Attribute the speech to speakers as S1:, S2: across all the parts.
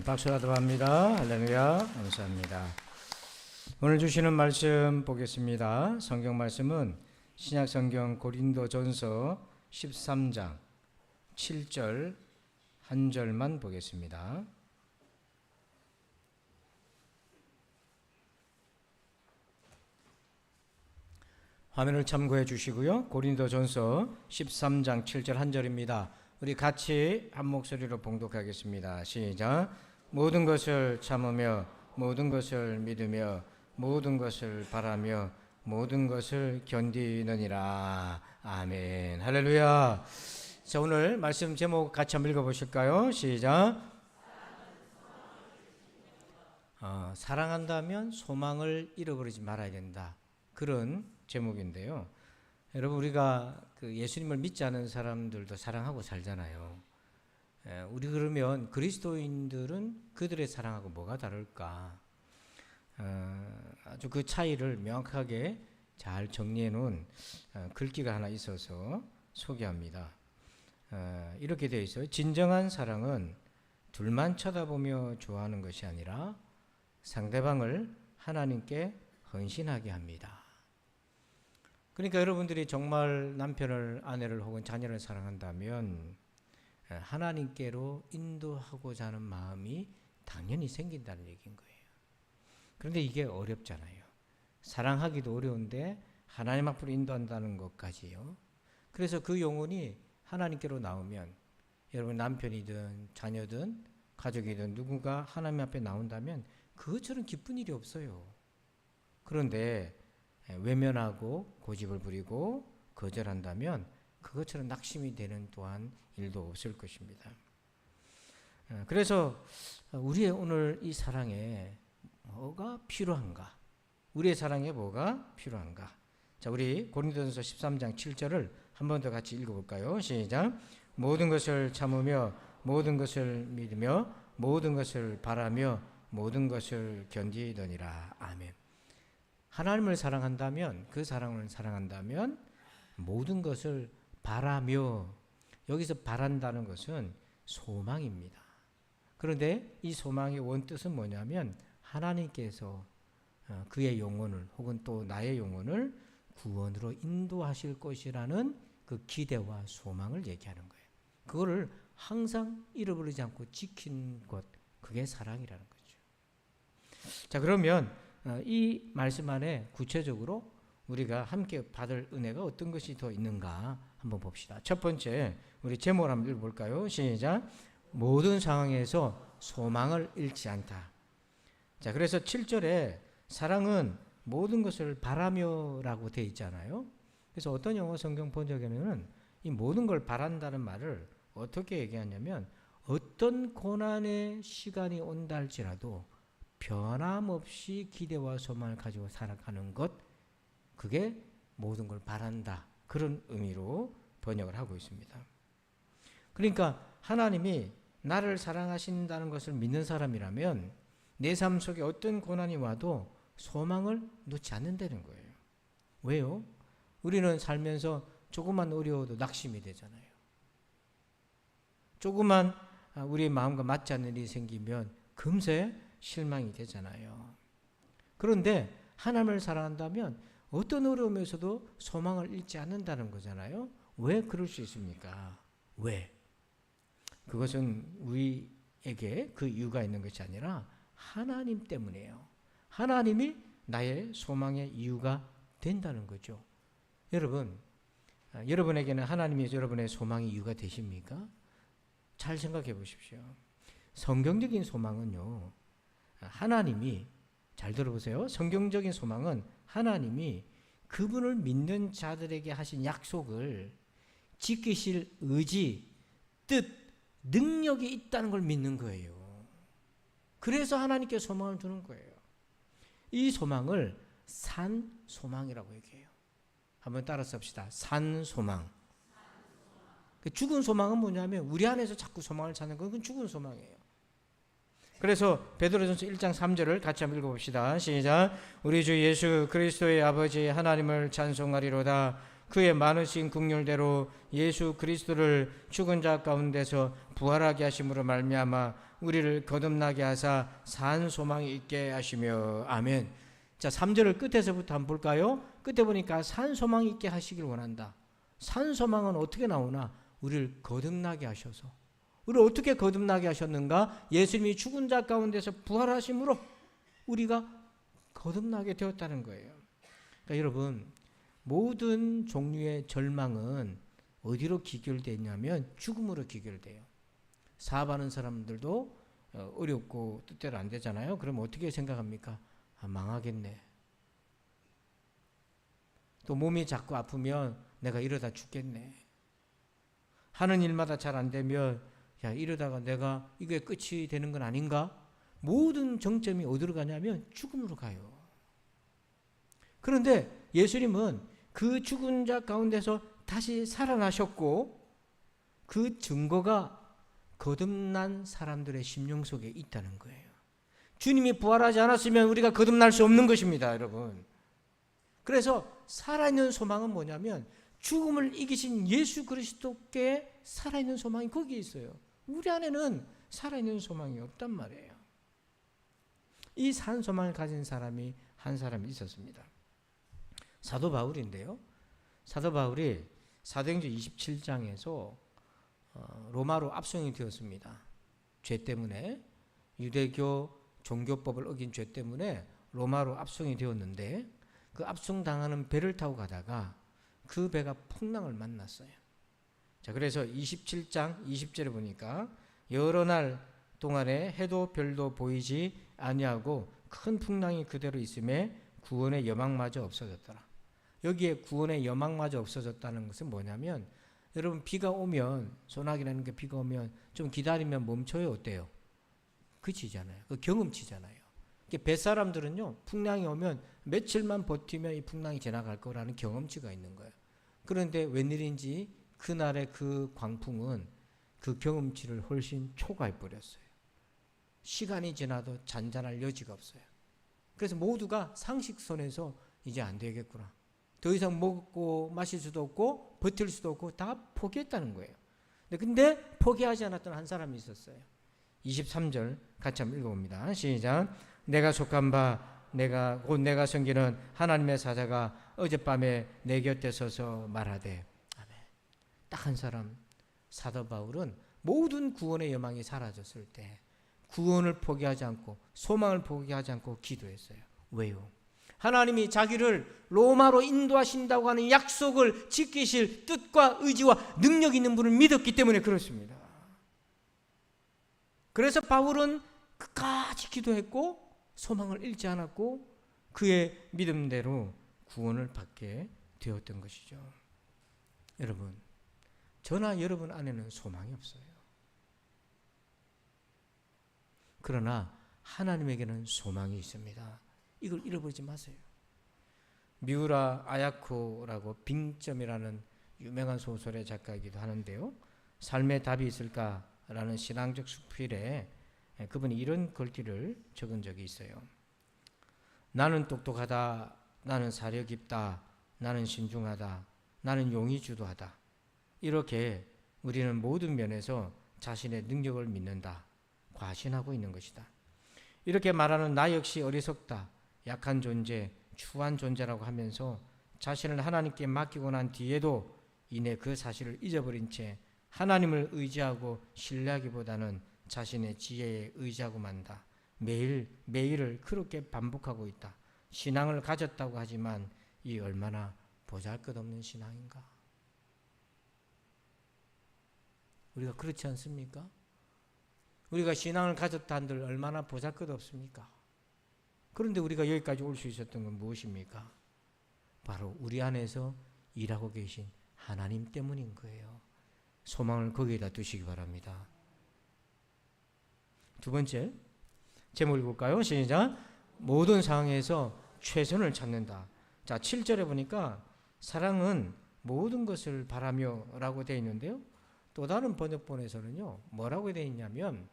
S1: 박수라도 합니다. 할렐루야. 감사합니다. 오늘 주시는 말씀 보겠습니다. 성경 말씀은 신약 성경 고린도전서 13장 7절 한 절만 보겠습니다. 화면을 참고해 주시고요. 고린도전서 13장 7절 한 절입니다. 우리 같이 한 목소리로 봉독하겠습니다. 시작. 모든 것을 참으며 모든 것을 믿으며 모든 것을 바라며 모든 것을 견디느니라. 아멘. 할렐루야. 자, 오늘 말씀 제목 같이 한번 읽어보실까요? 시작. 사랑한다면 소망을 잃어버리지 말아야 된다. 그런 제목인데요. 여러분, 우리가 예수님을 믿지 않은 사람들도 사랑하고 살잖아요. 우리 그러면 그리스도인들은 그들의 사랑하고 뭐가 다를까? 아주 그 차이를 명확하게 잘 정리해 놓은 글귀가 하나 있어서 소개합니다. 이렇게 되어 있어요. 진정한 사랑은 둘만 쳐다보며 좋아하는 것이 아니라 상대방을 하나님께 헌신하게 합니다. 그러니까 여러분들이 정말 남편을, 아내를 혹은 자녀를 사랑한다면 하나님께로 인도하고자 하는 마음이 당연히 생긴다는 얘기인 거예요. 그런데 이게 어렵잖아요. 사랑하기도 어려운데 하나님 앞으로 인도한다는 것까지요. 그래서 그 영혼이 하나님께로 나오면, 여러분 남편이든 자녀든 가족이든 누군가 하나님 앞에 나온다면 그것처럼 기쁜 일이 없어요. 그런데 외면하고 고집을 부리고 거절한다면 그것처럼 낙심이 되는 또한 일도 없을 것입니다. 그래서 우리의 오늘 이 사랑에 뭐가 필요한가? 우리의 사랑에 뭐가 필요한가? 자, 우리 고린도전서 13장 7절을 한 번 더 같이 읽어볼까요? 시작. 모든 것을 참으며 모든 것을 믿으며 모든 것을 바라며 모든 것을 견디느니라. 아멘. 하나님을 사랑한다면, 그 사랑을 사랑한다면 모든 것을 바라며, 여기서 바란다는 것은 소망입니다. 그런데 이 소망의 원뜻은 뭐냐면 하나님께서 그의 영혼을 혹은 또 나의 영혼을 구원으로 인도하실 것이라는 그 기대와 소망을 얘기하는 거예요. 그거를 항상 잃어버리지 않고 지킨 것, 그게 사랑이라는 거죠. 자, 그러면 이 말씀 안에 구체적으로 우리가 함께 받을 은혜가 어떤 것이 더 있는가 한번 봅시다. 첫 번째, 우리 제목을 한번 읽어볼까요? 시작. 모든 상황에서 소망을 잃지 않다. 자, 그래서 7절에 사랑은 모든 것을 바라며라고 되어 있잖아요. 그래서 어떤 영어 성경 번역에는 이 모든 걸 바란다는 말을 어떻게 얘기하냐면, 어떤 고난의 시간이 온다 할지라도 변함없이 기대와 소망을 가지고 살아가는 것, 그게 모든 걸 바란다, 그런 의미로 번역을 하고 있습니다. 그러니까 하나님이 나를 사랑하신다는 것을 믿는 사람이라면 내 삶 속에 어떤 고난이 와도 소망을 놓지 않는다는 거예요. 왜요? 우리는 살면서 조금만 어려워도 낙심이 되잖아요. 조금만 우리의 마음과 맞지 않는 일이 생기면 금세 실망이 되잖아요. 그런데 하나님을 사랑한다면 어떤 어려움에서도 소망을 잃지 않는다는 거잖아요. 왜 그럴 수 있습니까? 왜? 그것은 우리에게 그 이유가 있는 것이 아니라 하나님 때문이에요. 하나님이 나의 소망의 이유가 된다는 거죠. 여러분, 여러분에게는 하나님이 여러분의 소망의 이유가 되십니까? 잘 생각해 보십시오. 성경적인 소망은요, 하나님이, 잘 들어보세요. 성경적인 소망은 하나님이 그분을 믿는 자들에게 하신 약속을 지키실 의지, 뜻, 능력이 있다는 걸 믿는 거예요. 그래서 하나님께 소망을 두는 거예요. 이 소망을 산 소망이라고 얘기해요. 한번 따라서 합시다. 산 소망. 죽은 소망은 뭐냐면 우리 안에서 자꾸 소망을 찾는 건 그건 죽은 소망이에요. 그래서 베드로전서 1장 3절을 같이 한번 읽어봅시다. 시작. 우리 주 예수 그리스도의 아버지 하나님을 찬송하리로다. 그의 많으신 긍휼대로 예수 그리스도를 죽은 자 가운데서 부활하게 하심으로 말미암아 우리를 거듭나게 하사 산 소망이 있게 하시며. 아멘. 자, 3절을 끝에서부터 한번 볼까요? 끝에 보니까 산 소망이 있게 하시길 원한다. 산 소망은 어떻게 나오나? 우리를 거듭나게 하셔서. 우리를 어떻게 거듭나게 하셨는가? 예수님이 죽은 자 가운데서 부활하심으로 우리가 거듭나게 되었다는 거예요. 그러니까 여러분, 모든 종류의 절망은 어디로 기결되냐면 죽음으로 기결돼요. 사업하는 사람들도 어렵고 뜻대로 안 되잖아요. 그럼 어떻게 생각합니까? 아, 망하겠네. 또 몸이 자꾸 아프면 내가 이러다 죽겠네. 하는 일마다 잘 안 되면 야, 이러다가 내가 이게 끝이 되는 건 아닌가? 모든 정점이 어디로 가냐면 죽음으로 가요. 그런데 예수님은 그 죽은 자 가운데서 다시 살아나셨고 그 증거가 거듭난 사람들의 심령 속에 있다는 거예요. 주님이 부활하지 않았으면 우리가 거듭날 수 없는 것입니다, 여러분. 그래서 살아있는 소망은 뭐냐면 죽음을 이기신 예수 그리스도께 살아있는 소망이 거기에 있어요. 우리 안에는 살아있는 소망이 없단 말이에요. 이 산 소망을 가진 사람이 한 사람이 있었습니다. 사도 바울인데요. 사도 바울이 사도행전 27장에서 로마로 압송이 되었습니다. 죄 때문에, 유대교 종교법을 어긴 죄 때문에 로마로 압송이 되었는데 그 압송당하는 배를 타고 가다가 그 배가 풍랑을 만났어요. 자, 그래서 27장 20절에 보니까 여러 날 동안에 해도 별도 보이지 아니하고 큰 풍랑이 그대로 있음에 구원의 여망마저 없어졌더라. 여기에 구원의 여망마저 없어졌다는 것은 뭐냐면, 여러분 비가 오면, 소나기라는 게 비가 오면 좀 기다리면 멈춰요. 어때요? 그치잖아요. 그 경험치잖아요. 뱃사람들은요, 풍랑이 오면 며칠만 버티면 이 풍랑이 지나갈 거라는 경험치가 있는 거예요. 그런데 웬일인지 그날의 그 광풍은 그 경험치를 훨씬 초과해 버렸어요. 시간이 지나도 잔잔할 여지가 없어요. 그래서 모두가 상식선에서 이제 안 되겠구나, 더 이상 먹고 마실 수도 없고 버틸 수도 없고 다 포기했다는 거예요. 근데 포기하지 않았던 한 사람이 있었어요. 23절 같이 한번 읽어봅니다. 시작. 내가 속한 바 곧 내가 섬기는 하나님의 사자가 어젯밤에 내 곁에 서서 말하되. 아멘. 딱 한 사람, 사도 바울은 모든 구원의 여망이 사라졌을 때 구원을 포기하지 않고 소망을 포기하지 않고 기도했어요. 왜요? 하나님이 자기를 로마로 인도하신다고 하는 약속을 지키실 뜻과 의지와 능력 있는 분을 믿었기 때문에 그렇습니다. 그래서 바울은 끝까지 기도했고 소망을 잃지 않았고 그의 믿음대로 구원을 받게 되었던 것이죠. 여러분, 저나 여러분 안에는 소망이 없어요. 그러나 하나님에게는 소망이 있습니다. 이걸 잃어버리지 마세요. 미우라 아야코라고 빙점이라는 유명한 소설의 작가이기도 하는데요. 삶의 답이 있을까라는 신앙적 수필에 그분이 이런 글귀를 적은 적이 있어요. 나는 똑똑하다, 나는 사려 깊다, 나는 신중하다, 나는 용이 주도하다. 이렇게 우리는 모든 면에서 자신의 능력을 믿는다, 과신하고 있는 것이다. 이렇게 말하는 나 역시 어리석다, 약한 존재, 추한 존재라고 하면서 자신을 하나님께 맡기고 난 뒤에도 이내 그 사실을 잊어버린 채 하나님을 의지하고 신뢰하기보다는 자신의 지혜에 의지하고 만다. 매일을 그렇게 반복하고 있다. 신앙을 가졌다고 하지만 이 얼마나 보잘것없는 신앙인가. 우리가 그렇지 않습니까? 우리가 신앙을 가졌다 한들 얼마나 보잘것없습니까? 그런데 우리가 여기까지 올 수 있었던 건 무엇입니까? 바로 우리 안에서 일하고 계신 하나님 때문인 거예요. 소망을 거기에다 두시기 바랍니다. 두 번째, 제목 읽을까요? 시작. 모든 상황에서 최선을 찾는다. 자, 7절에 보니까 사랑은 모든 것을 바라며 라고 되어 있는데요. 또 다른 번역본에서는요, 뭐라고 되어 있냐면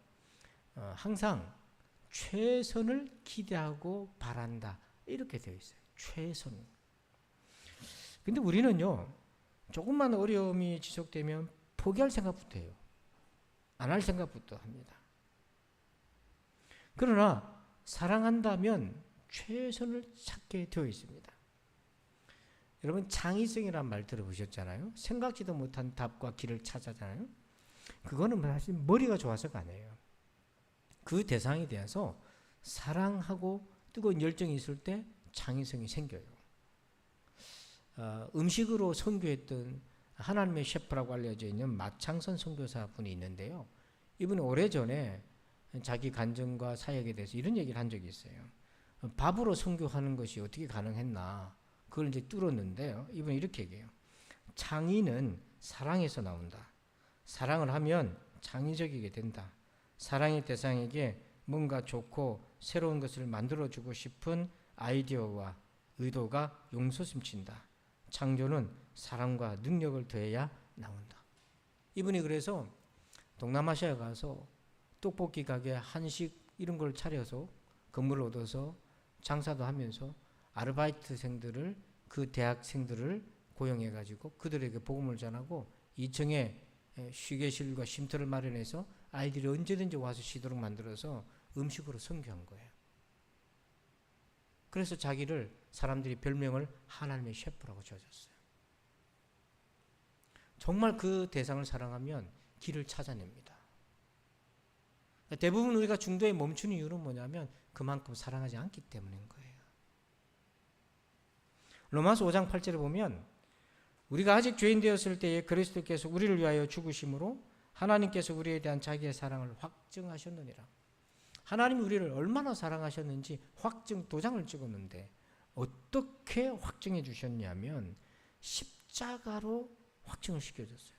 S1: 항상 최선을 기대하고 바란다, 이렇게 되어 있어요. 최선. 근데 우리는요, 조금만 어려움이 지속되면 포기할 생각부터 해요. 안 할 생각부터 합니다. 그러나 사랑한다면 최선을 찾게 되어 있습니다. 여러분 창의성이란 말 들어보셨잖아요. 생각지도 못한 답과 길을 찾아잖아요. 그거는 사실 머리가 좋아서가 아니에요. 그 대상에 대해서 사랑하고 뜨거운 열정이 있을 때 창의성이 생겨요. 음식으로 선교했던 하나님의 셰프라고 알려져 있는 마창선 선교사 분이 있는데요. 이분이 오래전에 자기 간증과 사역에 대해서 이런 얘기를 한 적이 있어요. 밥으로 선교하는 것이 어떻게 가능했나 그걸 이제 뚫었는데요. 이분이 이렇게 얘기해요. 창의는 사랑에서 나온다. 사랑을 하면 창의적이게 된다. 사랑의 대상에게 뭔가 좋고 새로운 것을 만들어주고 싶은 아이디어와 의도가 용솟음친다. 창조는 사랑과 능력을 더해야 나온다. 이분이 그래서 동남아시아에 가서 떡볶이 가게, 한식 이런 걸 차려서 건물을 얻어서 장사도 하면서 아르바이트생들을 그 대학생들을 고용해가지고 그들에게 복음을 전하고 2층에 휴게실과 쉼터를 마련해서 아이들이 언제든지 와서 쉬도록 만들어서 음식으로 선교한 거예요. 그래서 자기를 사람들이 별명을 하나님의 셰프라고 지어줬어요. 정말 그 대상을 사랑하면 길을 찾아냅니다. 대부분 우리가 중도에 멈추는 이유는 뭐냐면 그만큼 사랑하지 않기 때문인 거예요. 로마서 5장 8절에 보면 우리가 아직 죄인 되었을 때에 그리스도께서 우리를 위하여 죽으심으로 하나님께서 우리에 대한 자기의 사랑을 확증하셨느니라. 하나님이 우리를 얼마나 사랑하셨는지 확증 도장을 찍었는데 어떻게 확증해 주셨냐면 십자가로 확증을 시켜줬어요.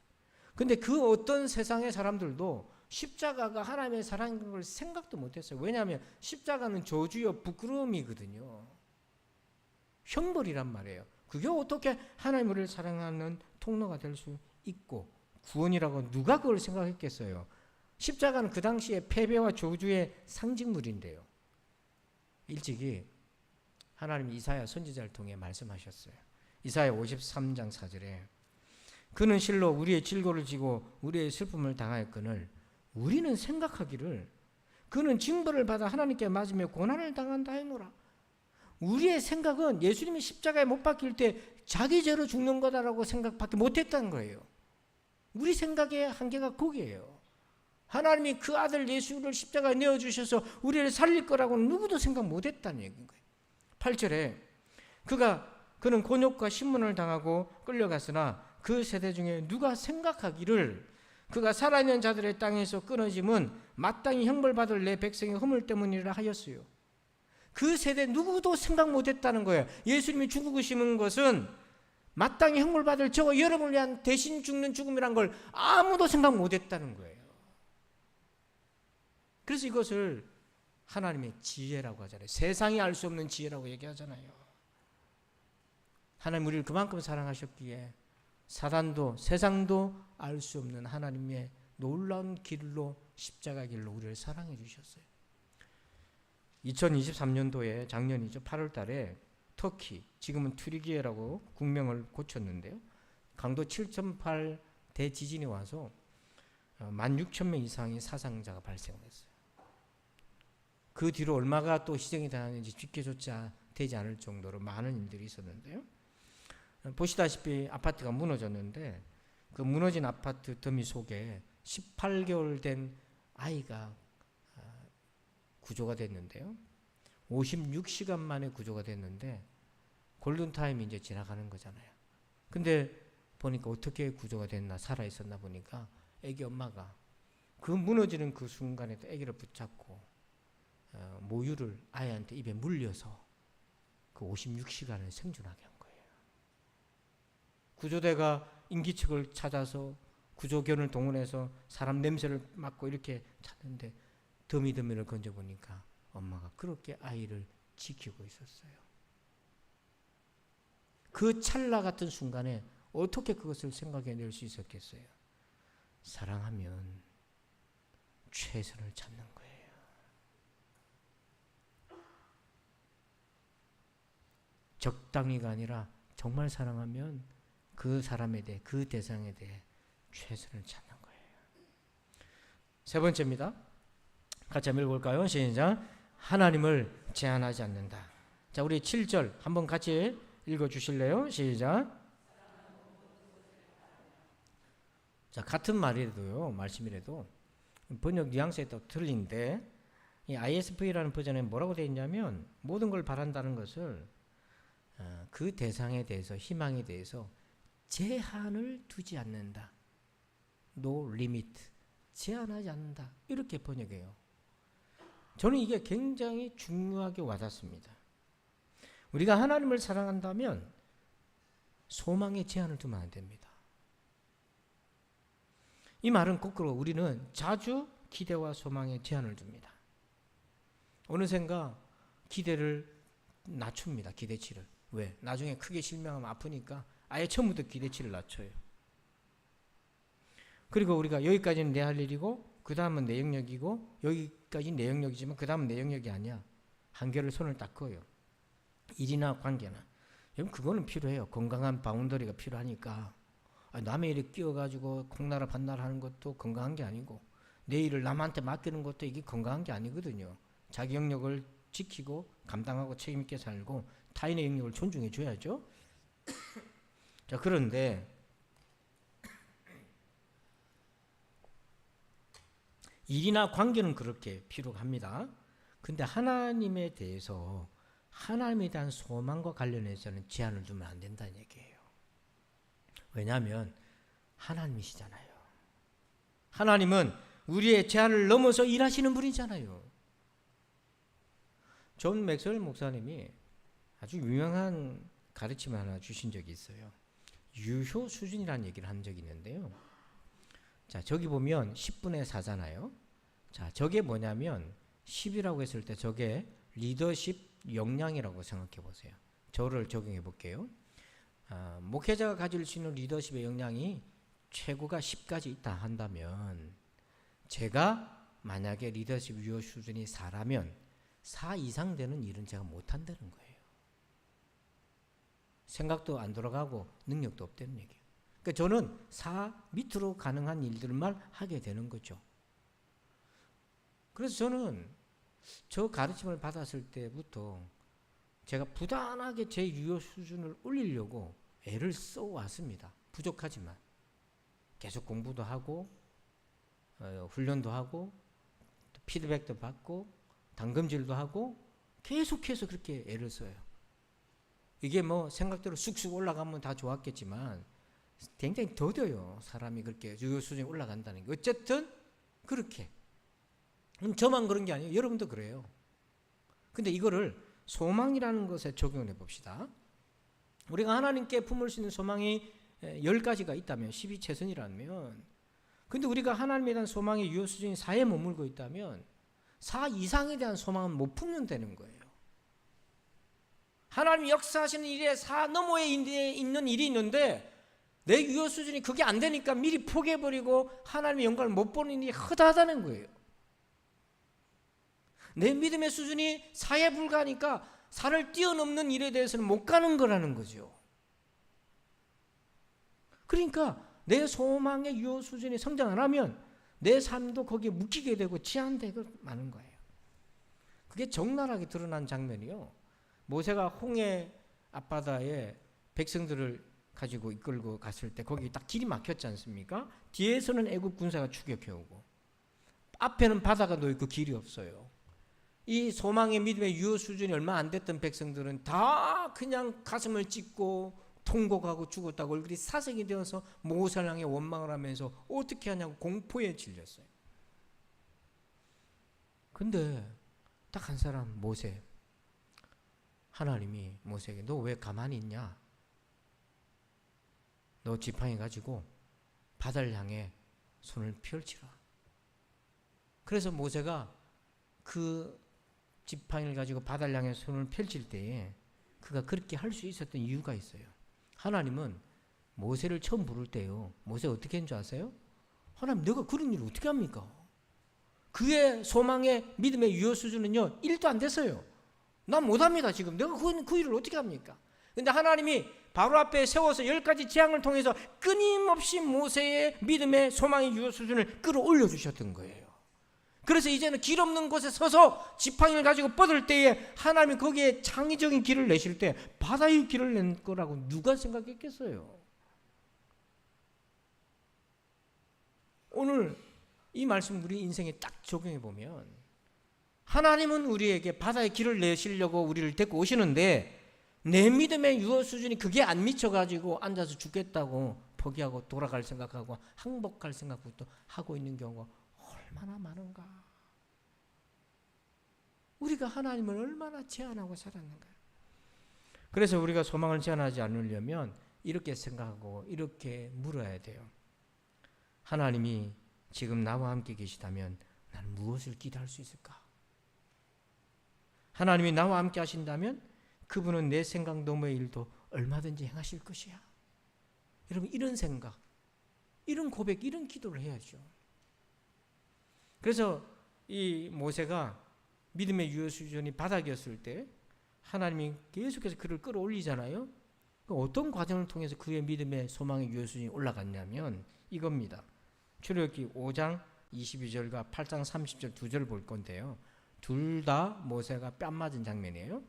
S1: 근데 그 어떤 세상의 사람들도 십자가가 하나님의 사랑인 걸 생각도 못했어요. 왜냐하면 십자가는 저주요 부끄러움이거든요. 형벌이란 말이에요. 그게 어떻게 하나님 우리를 사랑하는 통로가 될 수 있고 구원이라고 누가 그걸 생각했겠어요. 십자가는 그 당시에 패배와 저주의 상징물인데요. 일찍이 하나님이 이사야 선지자를 통해 말씀하셨어요. 이사야 53장 4절에 그는 실로 우리의 질고를 지고 우리의 슬픔을 당하였거늘 우리는 생각하기를 그는 징벌을 받아 하나님께 맞으며 고난을 당한다 하노라. 우리의 생각은 예수님이 십자가에 못 박힐 때 자기 죄로 죽는 거다라고 생각밖에 못했다는 거예요. 우리 생각의 한계가 거기에요. 하나님이 그 아들 예수를 십자가에 내어주셔서 우리를 살릴 거라고는 누구도 생각 못했다는 얘기인 거예요. 8절에 그는 곤욕과 신문을 당하고 끌려갔으나 그 세대 중에 누가 생각하기를 그가 살아있는 자들의 땅에서 끊어짐은 마땅히 형벌받을 내 백성의 허물 때문이라 하였어요. 그 세대 누구도 생각 못했다는 거예요. 예수님이 죽으시는 것은 마땅히 형벌받을 저 여러분을 위한 대신 죽는 죽음이란 걸 아무도 생각 못했다는 거예요. 그래서 이것을 하나님의 지혜라고 하잖아요. 세상이 알 수 없는 지혜라고 얘기하잖아요. 하나님 우리를 그만큼 사랑하셨기에 사단도 세상도 알 수 없는 하나님의 놀라운 길로 십자가 길로 우리를 사랑해 주셨어요. 2023년도에 작년이죠. 8월 달에 터키, 지금은 튀르키예라고 국명을 고쳤는데요. 강도 7.8 대지진이 와서 16,000명 이상의 사상자가 발생했어요. 그 뒤로 얼마가 또 희생이 당했는지 집계조차 되지 않을 정도로 많은 일들이 있었는데요. 보시다시피 아파트가 무너졌는데 그 무너진 아파트 더미 속에 18개월 된 아이가 구조가 됐는데요. 56시간 만에 구조가 됐는데 골든타임이 이제 지나가는 거잖아요. 근데 보니까 어떻게 구조가 됐나 살아있었나 보니까 애기 엄마가 그 무너지는 그 순간에 애기를 붙잡고 모유를 아이한테 입에 물려서 그 56시간을 생존하게 한 거예요. 구조대가 인기척을 찾아서 구조견을 동원해서 사람 냄새를 맡고 이렇게 찾는데 더미더미를 건져보니까 엄마가 그렇게 아이를 지키고 있었어요. 그 찰나 같은 순간에 어떻게 그것을 생각해낼 수 있었겠어요? 사랑하면 최선을 찾는 거예요. 적당히가 아니라 정말 사랑하면 그 사람에 대해 그 대상에 대해 최선을 찾는 거예요. 세 번째입니다. 같이 한번 읽어볼까요? 시작. 하나님을 제한하지 않는다. 자, 우리 7절 한번 같이 읽어주실래요? 시작. 자, 같은 말이라도요, 말씀이라도 번역 뉘앙스에 또 틀린데, 이 ISV라는 버전에 뭐라고 되어 있냐면, 모든 걸 바란다는 것을 그 대상에 대해서, 희망에 대해서 제한을 두지 않는다. No limit. 제한하지 않는다. 이렇게 번역해요. 저는 이게 굉장히 중요하게 와닿습니다. 우리가 하나님을 사랑한다면 소망에 제한을 두면 안 됩니다. 이 말은 거꾸로 우리는 자주 기대와 소망에 제한을 둡니다. 어느샌가 기대를 낮춥니다. 기대치를. 왜? 나중에 크게 실망하면 아프니까 아예 처음부터 기대치를 낮춰요. 그리고 우리가 여기까지는 내 할 일이고 그 다음은 내 영역이고 여기까지는 내 영역이지만 그 다음은 내 영역이 아니야. 한계를 손을 딱 그어요. 일이나 관계나. 여러분 그거는 필요해요. 건강한 바운더리가 필요하니까. 남의 일에 끼어가지고 콩나라 반나라 하는 것도 건강한 게 아니고 내 일을 남한테 맡기는 것도 이게 건강한 게 아니거든요. 자기 영역을 지키고 감당하고 책임 있게 살고 타인의 영역을 존중해 줘야죠. 자, 그런데 일이나 관계는 그렇게 필요합니다. 근데 하나님에 대해서 하나님에 대한 소망과 관련해서는 제한을 두면 안 된다는 얘기예요. 왜냐하면 하나님이시잖아요. 하나님은 우리의 제한을 넘어서 일하시는 분이잖아요. 존 맥스웰 목사님이 아주 유명한 가르침을 하나 주신 적이 있어요. 유효 수준이라는 얘기를 한 적이 있는데요. 자, 저기 보면 10분의 4잖아요. 자, 저게 뭐냐면 10이라고 했을 때 저게 리더십 역량이라고 생각해 보세요. 저를 적용해 볼게요. 목회자가 가질 수 있는 리더십의 역량이 최고가 10까지 있다 한다면 제가 만약에 리더십 유효 수준이 4라면 4 이상 되는 일은 제가 못한다는 거예요. 생각도 안 돌아가고 능력도 없다는 얘기예요. 그러니까 저는 4 밑으로 가능한 일들만 하게 되는 거죠. 그래서 저는 저 가르침을 받았을 때부터 제가 부단하게 제 유효 수준을 올리려고 애를 써왔습니다. 부족하지만 계속 공부도 하고 훈련도 하고 피드백도 받고 당금질도 하고 계속해서 그렇게 애를 써요. 이게 뭐 생각대로 쑥쑥 올라가면 다 좋았겠지만 굉장히 더뎌요. 사람이 그렇게 유효 수준이 올라간다는 게. 어쨌든 그렇게. 저만 그런 게 아니에요. 여러분도 그래요. 근데 이거를 소망이라는 것에 적용해 봅시다. 우리가 하나님께 품을 수 있는 소망이 10가지가 있다면 10이 최선이라면, 근데 우리가 하나님에 대한 소망의 유효 수준이 4에 머물고 있다면 4 이상에 대한 소망은 못 품는다는 거예요. 하나님이 역사하시는 일에 4 너머에 있는 일이 있는데 내 유효 수준이 그게 안 되니까 미리 포기해버리고 하나님의 영광을 못 보는 일이 허다하다는 거예요. 내 믿음의 수준이 4에 불과하니까 4를 뛰어넘는 일에 대해서는 못 가는 거라는 거죠. 그러니까 내 소망의 유효 수준이 성장 안 하면 내 삶도 거기에 묶이게 되고 제한되고 마는 거예요. 그게 적나라하게 드러난 장면이요. 모세가 홍해 앞바다에 백성들을 가지고 이끌고 갔을 때 거기 딱 길이 막혔지 않습니까? 뒤에서는 애굽 군사가 추격해오고 앞에는 바다가 놓여있고 길이 없어요. 이 소망의 믿음의 유효 수준이 얼마 안 됐던 백성들은 다 그냥 가슴을 찢고 통곡하고 죽었다고 얼굴이 사색이 되어서 모세를 향해 원망을 하면서 어떻게 하냐고 공포에 질렸어요. 근데 딱 한 사람, 모세. 하나님이 모세에게 너 왜 가만히 있냐? 너 지팡이 가지고 바다를 향해 손을 펼치라. 그래서 모세가 그 지팡이를 가지고 바다를 향해 손을 펼칠 때에 그가 그렇게 할 수 있었던 이유가 있어요. 하나님은 모세를 처음 부를 때요. 모세 어떻게 했는 줄 아세요? 하나님 내가 그런 일을 어떻게 합니까? 그의 소망의 믿음의 유효 수준은요 1도 안 됐어요. 난 못합니다 지금. 내가 그 일을 어떻게 합니까? 근데 하나님이 바로 앞에 세워서 10가지 재앙을 통해서 끊임없이 모세의 믿음의 소망의 유효 수준을 끌어올려 주셨던 거예요. 그래서 이제는 길 없는 곳에 서서 지팡이를 가지고 뻗을 때에 하나님이 거기에 창의적인 길을 내실 때 바다의 길을 낸 거라고 누가 생각했겠어요? 오늘 이 말씀 우리 인생에 딱 적용해 보면 하나님은 우리에게 바다의 길을 내시려고 우리를 데리고 오시는데 내 믿음의 유어 수준이 그게 안 미쳐가지고 앉아서 죽겠다고 포기하고 돌아갈 생각하고 항복할 생각부터 하고 있는 경우가 얼마나 많은가. 우리가 하나님을 얼마나 제한하고 살았는가. 그래서 우리가 소망을 제한하지 않으려면 이렇게 생각하고 이렇게 물어야 돼요. 하나님이 지금 나와 함께 계시다면 나는 무엇을 기도할 수 있을까? 하나님이 나와 함께 하신다면 그분은 내 생각 너머의 일도 얼마든지 행하실 것이야. 여러분, 이런 생각, 이런 고백, 이런 기도를 해야죠. 그래서 이 모세가 믿음의 유효 수준이 바닥이었을 때 하나님이 계속해서 그를 끌어올리잖아요. 어떤 과정을 통해서 그의 믿음의 소망의 유효 수준이 올라갔냐면 이겁니다. 출애굽기 5장 22절과 8장 30절 두 절을 볼 건데요. 둘 다 모세가 뺨 맞은 장면이에요.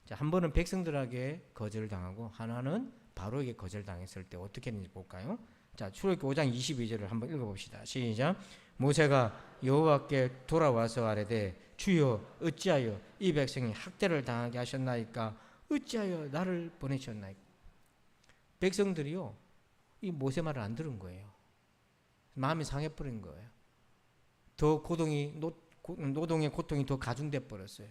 S1: 자, 한 번은 백성들에게 거절당하고 하나는 바로에게 거절당했을 때 어떻게 했는지 볼까요? 자, 출애굽기 5장 22절을 한번 읽어봅시다. 시작. 모세가 여호와께 돌아와서 아뢰되 주여 어찌하여 이 백성이 학대를 당하게 하셨나이까? 어찌하여 나를 보내셨나이까? 백성들이요, 이 모세 말을 안 들은 거예요. 마음이 상해버린 거예요. 더 노동의 고통이 더 가중돼 버렸어요.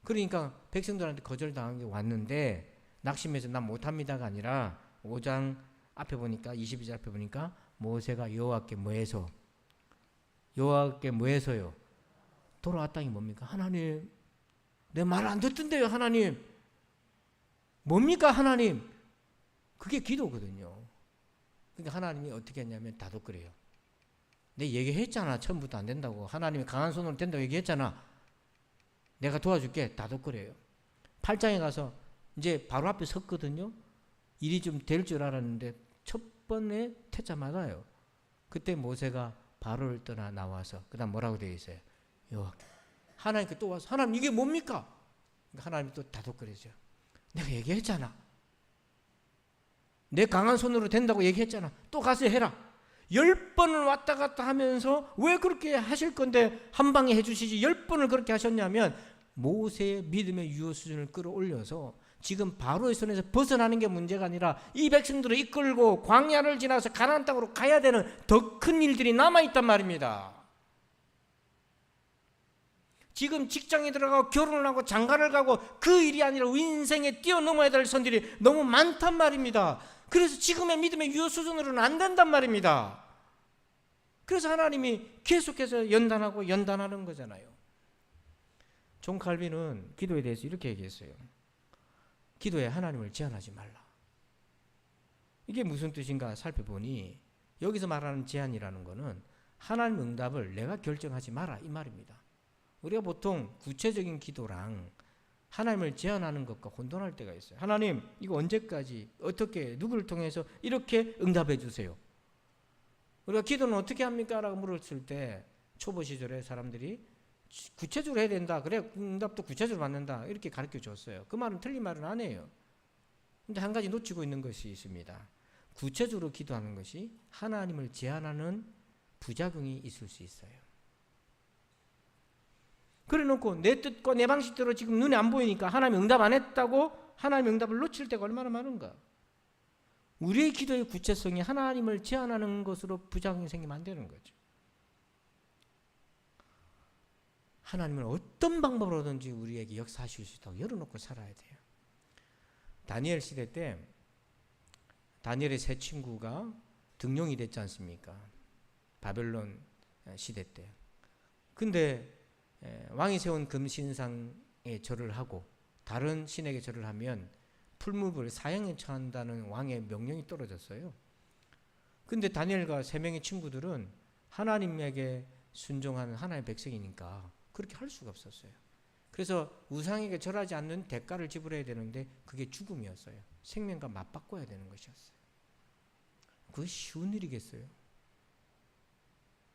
S1: 그러니까 백성들한테 거절당한 게 왔는데 낙심해서 난 못합니다가 아니라 5장 앞에 보니까 22절 앞에 보니까 모세가 여호와께 뭐해서요? 돌아왔다니 뭡니까? 하나님, 내 말 안 듣던데요, 하나님. 뭡니까, 하나님? 그게 기도거든요. 그러니까 하나님이 어떻게 했냐면 다독거려요. 내 얘기했잖아. 처음부터 안 된다고. 하나님이 강한 손으로 된다고 얘기했잖아. 내가 도와줄게. 다독거려요. 8장에 가서 이제 바로 앞에 섰거든요. 일이 좀 될 줄 알았는데 첫 번에 퇴짜 맞아요. 그때 모세가 바로를 떠나 나와서 그 다음 뭐라고 되어 있어요? 하나님께 또 와서 하나님 이게 뭡니까? 하나님이 또 다독거리죠. 내가 얘기했잖아. 내 강한 손으로 된다고 얘기했잖아. 또 가서 해라. 10번을 왔다 갔다 하면서 왜 그렇게 하실 건데 한 방에 해주시지 10번을 그렇게 하셨냐면 모세의 믿음의 유효 수준을 끌어올려서 지금 바로의 손에서 벗어나는 게 문제가 아니라 이 백성들을 이끌고 광야를 지나서 가나안 땅으로 가야 되는 더 큰 일들이 남아있단 말입니다. 지금 직장에 들어가고 결혼을 하고 장가를 가고 그 일이 아니라 인생에 뛰어넘어야 될 선들이 너무 많단 말입니다. 그래서 지금의 믿음의 유효 수준으로는 안 된단 말입니다. 그래서 하나님이 계속해서 연단하는 거잖아요. 존 칼빈은 기도에 대해서 이렇게 얘기했어요. 기도에 하나님을 제한하지 말라. 이게 무슨 뜻인가 살펴보니 여기서 말하는 제한이라는 것은 하나님 응답을 내가 결정하지 마라 이 말입니다. 우리가 보통 구체적인 기도랑 하나님을 제한하는 것과 혼돈할 때가 있어요. 하나님 이거 언제까지 어떻게 누구를 통해서 이렇게 응답해 주세요. 우리가 기도는 어떻게 합니까? 라고 물었을 때 초보 시절에 사람들이 구체적으로 해야 된다. 그래 응답도 구체적으로 받는다. 이렇게 가르쳐 줬어요. 그 말은 틀린 말은 아니에요. 근데 한 가지 놓치고 있는 것이 있습니다. 구체적으로 기도하는 것이 하나님을 제한하는 부작용이 있을 수 있어요. 그래 놓고 내 뜻과 내 방식대로 지금 눈에 안 보이니까 하나님 응답 안 했다고 하나님 응답을 놓칠 때가 얼마나 많은가. 우리의 기도의 구체성이 하나님을 제한하는 것으로 부작용이 생기면 안 되는 거죠. 하나님은 어떤 방법으로든지 우리에게 역사하실 수 있도록 열어놓고 살아야 돼요. 다니엘 시대 때 다니엘의 세 친구가 등용이 됐지 않습니까? 바벨론 시대 때. 근데 왕이 세운 금신상에 절을 하고 다른 신에게 절을 하면 풀무불 사형에 처한다는 왕의 명령이 떨어졌어요. 근데 다니엘과 세 명의 친구들은 하나님에게 순종하는 하나님의 백성이니까 그렇게 할 수가 없었어요. 그래서 우상에게 절하지 않는 대가를 지불해야 되는데 그게 죽음이었어요. 생명과 맞바꿔야 되는 것이었어요. 그게 쉬운 일이겠어요?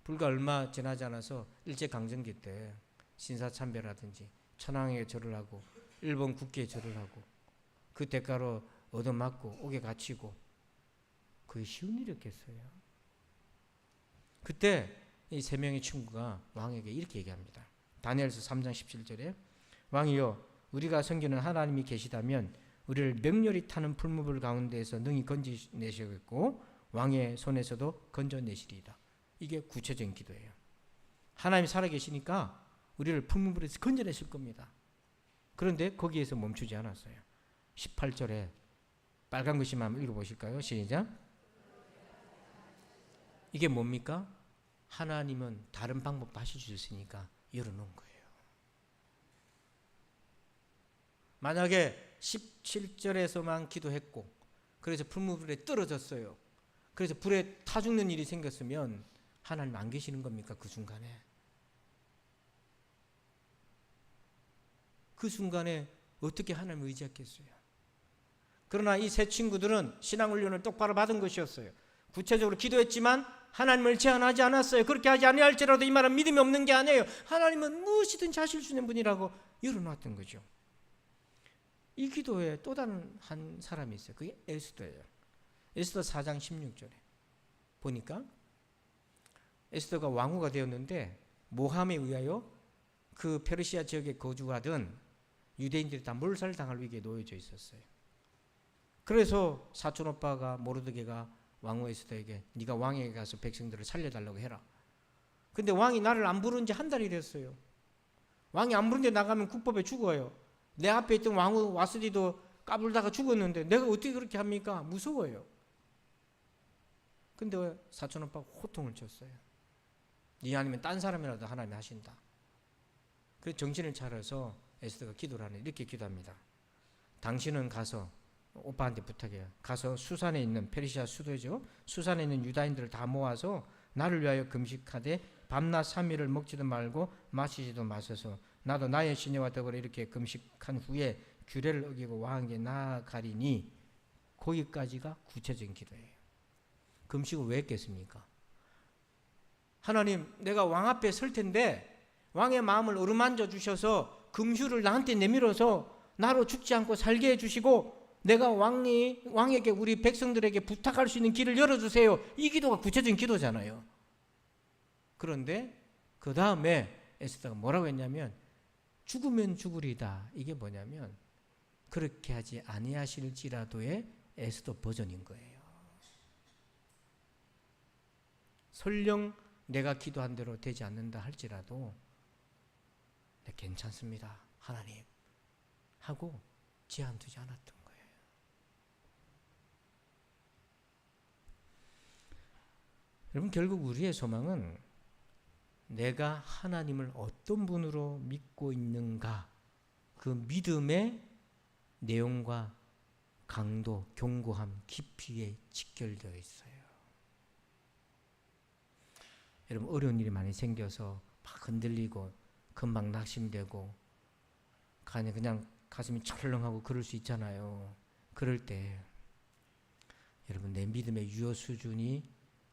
S1: 불과 얼마 지나지 않아서 일제강점기 때 신사참배라든지 천황에게 절을 하고 일본 국기에 절을 하고 그 대가로 얻어맞고 옥에 갇히고 그게 쉬운 일이었겠어요. 그때 이 세 명의 친구가 왕에게 이렇게 얘기합니다. 다니엘서 3장 17절에 왕이여 우리가 섬기는 하나님이 계시다면 우리를 맹렬히 타는 풀무불 가운데에서 능히 건져내시겠고 왕의 손에서도 건져내시리이다. 이게 구체적인 기도예요. 하나님이 살아계시니까 우리를 풀무불에서 건져내실 겁니다. 그런데 거기에서 멈추지 않았어요. 18절에 빨간 글씨만 한번 읽어보실까요? 시작. 이게 뭡니까? 하나님은 다른 방법도 하실 수 있으니까 열어놓은 거예요. 만약에 17절에서만 기도했고 그래서 풀무불에 떨어졌어요. 그래서 불에 타 죽는 일이 생겼으면 하나님 안 계시는 겁니까? 그 순간에. 그 순간에 어떻게 하나님을 의지했겠어요? 그러나 이 세 친구들은 신앙훈련을 똑바로 받은 것이었어요. 구체적으로 기도했지만 하나님을 제한하지 않았어요. 그렇게 하지 아니할지라도 이 말은 믿음이 없는 게 아니에요. 하나님은 무엇이든지 하실 수 있는 분이라고 열어놨던 거죠. 이 기도에 또 다른 한 사람이 있어요. 그게 에스더예요. 에스더 4장 16절에 보니까 에스더가 왕후가 되었는데 모함에 의하여 그 페르시아 지역에 거주하던 유대인들이 다 몰살당할 위기에 놓여져 있었어요. 그래서 사촌 오빠가 모르드게가 왕후 에스더에게 네가 왕에게 가서 백성들을 살려달라고 해라. 근데 왕이 나를 안 부른 지 한 달이 됐어요. 왕이 안 부른 데 나가면 국법에 죽어요. 내 앞에 있던 왕후 와스디도 까불다가 죽었는데 내가 어떻게 그렇게 합니까? 무서워요. 근데 사촌 오빠가 호통을 쳤어요. 네 아니면 딴 사람이라도 하나님이 하신다. 그래서 정신을 차려서 에스더가 기도를 하는 이렇게 기도합니다. 당신은 가서 오빠한테 부탁해요. 가서 수산에 있는 페르시아 수도죠. 수산에 있는 유다인들을 다 모아서 나를 위하여 금식하되 밤낮 3일을 먹지도 말고 마시지도 마셔서 나도 나의 시내와 더불어 이렇게 금식한 후에 규례를 어기고 왕에게 나아가리니 거기까지가 구체적인 기도예요. 금식을 왜 했겠습니까? 하나님 내가 왕 앞에 설 텐데 왕의 마음을 어루만져 주셔서 금슈를 나한테 내밀어서 나로 죽지 않고 살게 해주시고 내가 왕에게 우리 백성들에게 부탁할 수 있는 길을 열어주세요. 이 기도가 구체적인 기도잖아요. 그런데 그 다음에 에스더가 뭐라고 했냐면 죽으면 죽으리다. 이게 뭐냐면 그렇게 하지 아니하실지라도의 에스더 버전인 거예요. 설령 내가 기도한 대로 되지 않는다 할지라도 네, 괜찮습니다. 하나님 하고 제한 두지 않았던 거예요. 여러분 결국 우리의 소망은 내가 하나님을 어떤 분으로 믿고 있는가 그 믿음의 내용과 강도, 견고함, 깊이에 직결되어 있어요. 여러분 어려운 일이 많이 생겨서 막 흔들리고 금방 낙심되고 그냥 가슴이 철렁하고 그럴 수 있잖아요. 그럴 때 여러분 내 믿음의 유효 수준이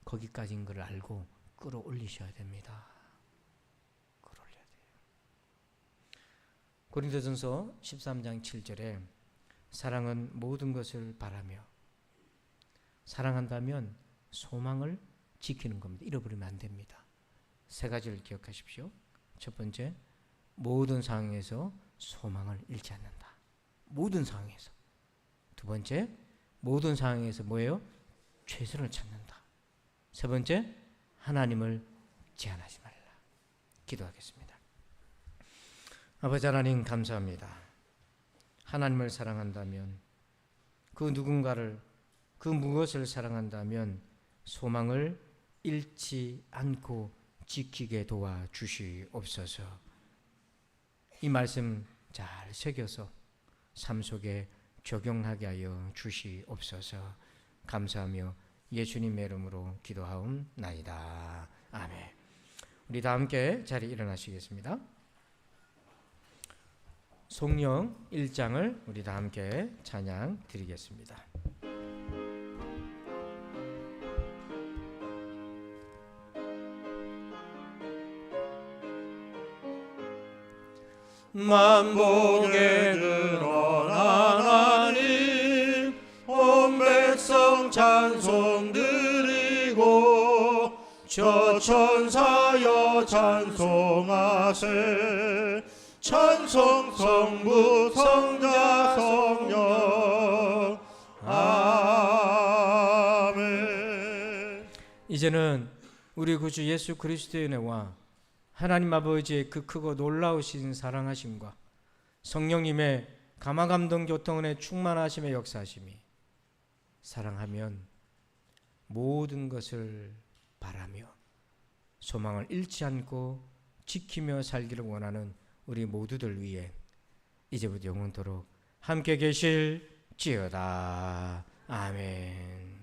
S1: 거기까지인 걸 알고 끌어올리셔야 됩니다. 끌어올려야 돼요. 고린도전서 13장 7절에 사랑은 모든 것을 바라며 사랑한다면 소망을 지키는 겁니다. 잃어버리면 안 됩니다. 세 가지를 기억하십시오. 첫 번째, 모든 상황에서 소망을 잃지 않는다. 모든 상황에서. 두 번째, 모든 상황에서 뭐예요? 최선을 찾는다. 세 번째, 하나님을 제한하지 말라. 기도하겠습니다. 아버지 하나님 감사합니다. 하나님을 사랑한다면 그 누군가를 그 무엇을 사랑한다면 소망을 잃지 않고 지키게 도와주시옵소서. 이 말씀 잘 새겨서 삶 속에 적용하게 하여 주시옵소서. 감사하며 예수님의 이름으로 기도하옵나이다. 아멘. 우리 다 함께 자리에 일어나시겠습니다. 송영 1장을 우리 다 함께 찬양 드리겠습니다.
S2: 만복에 드러나나니 온 백성 찬송 드리고 저 천사여 찬송하세 찬송 성부 성자 성령 아멘.
S1: 이제는 우리 구주 예수 그리스도의 은혜와 하나님 아버지의 그 크고 놀라우신 사랑하심과 성령님의 감화감동 교통은혜 충만하심의 역사하심이 사랑하면 모든 것을 바라며 소망을 잃지 않고 지키며 살기를 원하는 우리 모두들 위해 이제부터 영원토록 함께 계실지어다. 아멘.